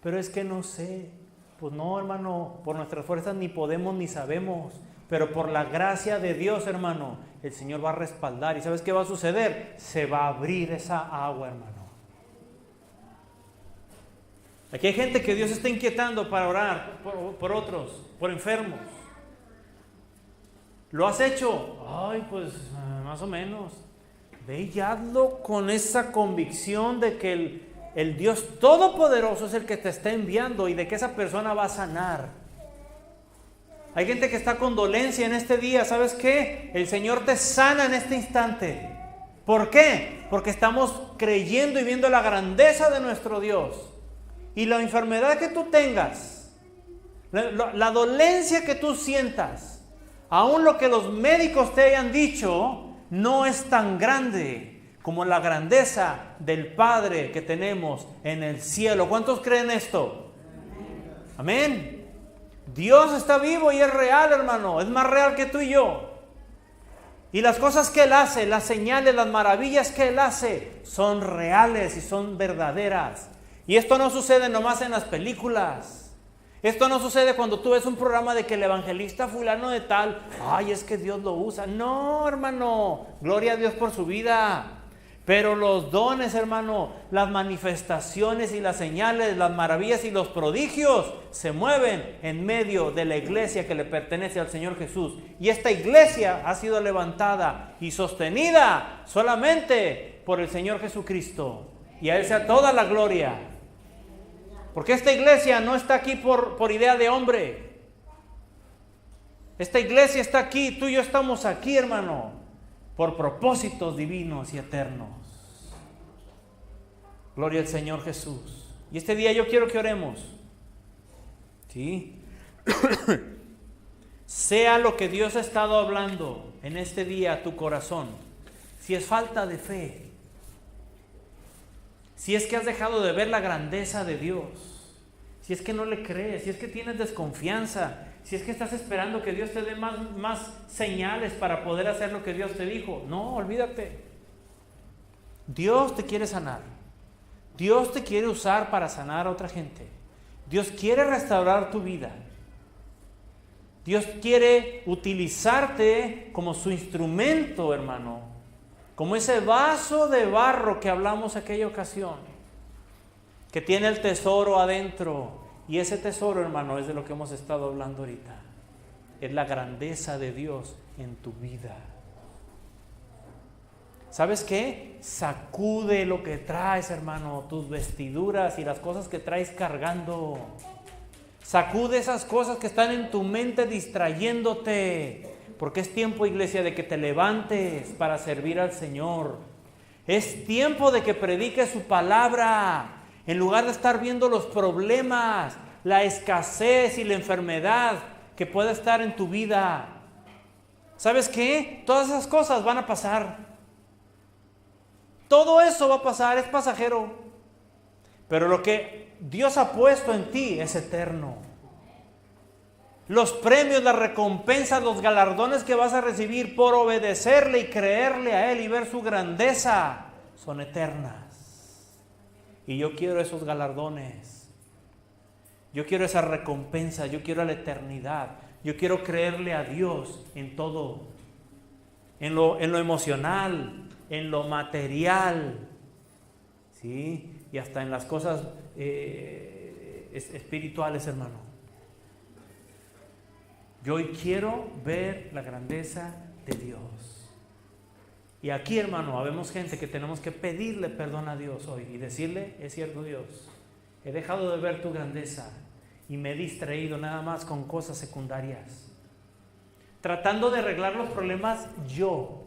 pero es que no sé. Pues no, hermano, por nuestras fuerzas ni podemos ni sabemos, pero por la gracia de Dios, hermano, el Señor va a respaldar. ¿Y sabes qué va a suceder? Se va a abrir esa agua, hermano. Aquí hay gente que Dios está inquietando para orar por otros, por enfermos. ¿Lo has hecho? Ay, pues más o menos. Ve y hazlo con esa convicción de que el Dios Todopoderoso es el que te está enviando y de que esa persona va a sanar. Hay gente que está con dolencia en este día. ¿Sabes qué? El Señor te sana en este instante. ¿Por qué? Porque estamos creyendo y viendo la grandeza de nuestro Dios. Y la enfermedad que tú tengas, la dolencia que tú sientas, aún lo que los médicos te hayan dicho, no es tan grande como la grandeza del Padre que tenemos en el cielo. ¿Cuántos creen esto? Amén. Dios está vivo y es real, hermano. Es más real que tú y yo. Y las cosas que Él hace, las señales, las maravillas que Él hace, son reales y son verdaderas. Y esto no sucede nomás en las películas. Esto no sucede cuando tú ves un programa de que el evangelista fulano de tal, ay, es que Dios lo usa. No, hermano, gloria a Dios por su vida. Pero los dones, hermano, las manifestaciones y las señales, las maravillas y los prodigios se mueven en medio de la iglesia que le pertenece al Señor Jesús. Y esta iglesia ha sido levantada y sostenida solamente por el Señor Jesucristo. Y a Él sea toda la gloria. Porque esta iglesia no está aquí por idea de hombre. Esta iglesia está aquí, tú y yo estamos aquí, hermano, por propósitos divinos y eternos. Gloria al Señor Jesús. Y este día yo quiero que oremos. ¿Sí? Sea lo que Dios ha estado hablando en este día a tu corazón. Si es falta de fe, si es que has dejado de ver la grandeza de Dios, si es que no le crees, si es que tienes desconfianza, si es que estás esperando que Dios te dé más señales para poder hacer lo que Dios te dijo, no, olvídate. Dios te quiere sanar. Dios te quiere usar para sanar a otra gente. Dios quiere restaurar tu vida. Dios quiere utilizarte como su instrumento, hermano, como ese vaso de barro que hablamos aquella ocasión, que tiene el tesoro adentro. Y ese tesoro, hermano, es de lo que hemos estado hablando ahorita. Es la grandeza de Dios en tu vida. ¿Sabes qué? Sacude lo que traes, hermano, tus vestiduras y las cosas que traes cargando. Sacude esas cosas que están en tu mente distrayéndote. Porque es tiempo, iglesia, de que te levantes para servir al Señor. Es tiempo de que prediques su palabra. En lugar de estar viendo los problemas, la escasez y la enfermedad que pueda estar en tu vida. ¿Sabes qué? Todas esas cosas van a pasar. Todo eso va a pasar, es pasajero. Pero lo que Dios ha puesto en ti es eterno. Los premios, las recompensas, los galardones que vas a recibir por obedecerle y creerle a Él y ver su grandeza son eternas. Y yo quiero esos galardones. Yo quiero esa recompensa. Yo quiero la eternidad. Yo quiero creerle a Dios en todo. En lo emocional, en lo material, ¿sí? Y hasta en las cosas espirituales, hermano. Yo hoy quiero ver la grandeza de Dios. Y aquí, hermano, habemos gente que tenemos que pedirle perdón a Dios hoy y decirle, es cierto, Dios, he dejado de ver tu grandeza y me he distraído nada más con cosas secundarias, tratando de arreglar los problemas yo.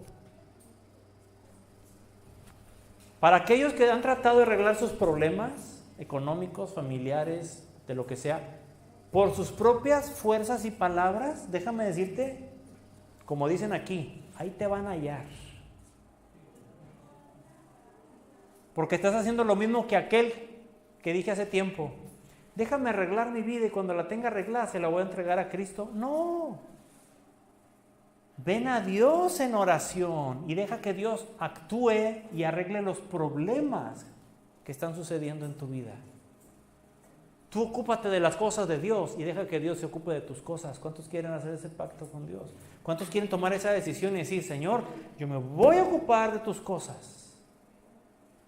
Para aquellos que han tratado de arreglar sus problemas económicos, familiares, de lo que sea, por sus propias fuerzas y palabras, déjame decirte, como dicen aquí, ahí te van a hallar. Porque estás haciendo lo mismo que aquel que dije hace tiempo. Déjame arreglar mi vida y cuando la tenga arreglada se la voy a entregar a Cristo. No. Ven a Dios en oración y deja que Dios actúe y arregle los problemas que están sucediendo en tu vida. Tú ocúpate de las cosas de Dios y deja que Dios se ocupe de tus cosas. ¿Cuántos quieren hacer ese pacto con Dios? ¿Cuántos quieren tomar esa decisión y decir, Señor, yo me voy a ocupar de tus cosas,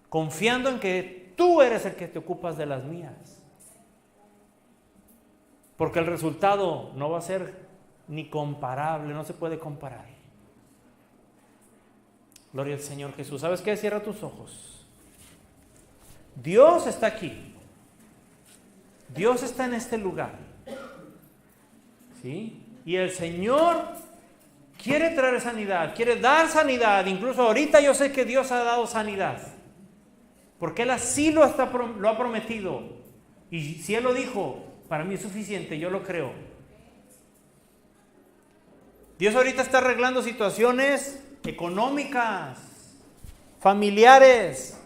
confiando en que tú eres el que te ocupas de las mías? Porque el resultado no va a ser ni comparable, no se puede comparar. Gloria al Señor Jesús. ¿Sabes qué? Cierra tus ojos. Dios está aquí. Dios está en este lugar. ¿Sí? Y el Señor quiere traer sanidad, quiere dar sanidad. Incluso ahorita yo sé que Dios ha dado sanidad. Porque Él así lo ha prometido. Y si Él lo dijo, para mí es suficiente, yo lo creo. Dios ahorita está arreglando situaciones económicas, familiares.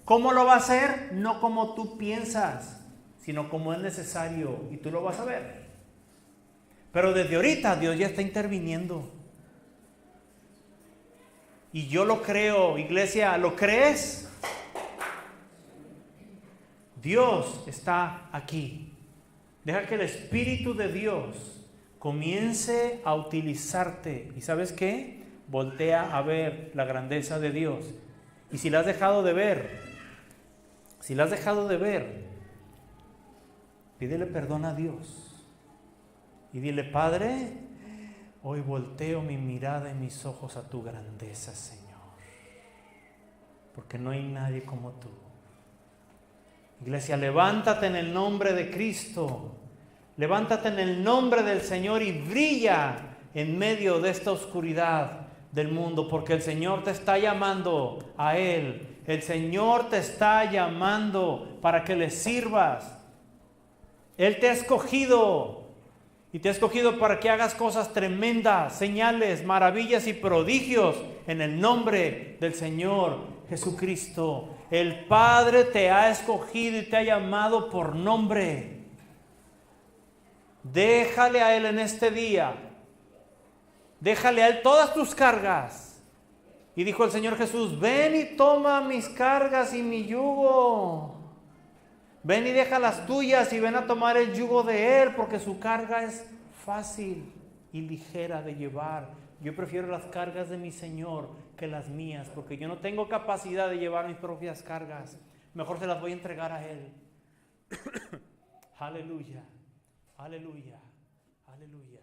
¿Cómo lo va a hacer? No como tú piensas, sino como es necesario, y tú lo vas a ver. Pero desde ahorita Dios ya está interviniendo. Y yo lo creo, iglesia, ¿lo crees? Dios está aquí. Deja que el Espíritu de Dios comience a utilizarte. ¿Y sabes qué? Voltea a ver la grandeza de Dios. Y si la has dejado de ver, pídele perdón a Dios. Y dile, Padre, hoy volteo mi mirada y mis ojos a tu grandeza, Señor. Porque no hay nadie como tú. Iglesia, levántate en el nombre de Cristo. Levántate en el nombre del Señor y brilla en medio de esta oscuridad del mundo, porque el Señor te está llamando a Él. El Señor te está llamando para que le sirvas. Él te ha escogido y te ha escogido para que hagas cosas tremendas, señales, maravillas y prodigios en el nombre del Señor Jesucristo. El Padre te ha escogido y te ha llamado por nombre. Déjale a Él en este día. Déjale a Él todas tus cargas. Y dijo el Señor Jesús, ven y toma mis cargas y mi yugo. Ven y deja las tuyas y ven a tomar el yugo de Él, porque su carga es fácil y ligera de llevar. Yo prefiero las cargas de mi Señor que las mías, porque yo no tengo capacidad de llevar mis propias cargas. Mejor se las voy a entregar a Él. Aleluya, aleluya, aleluya.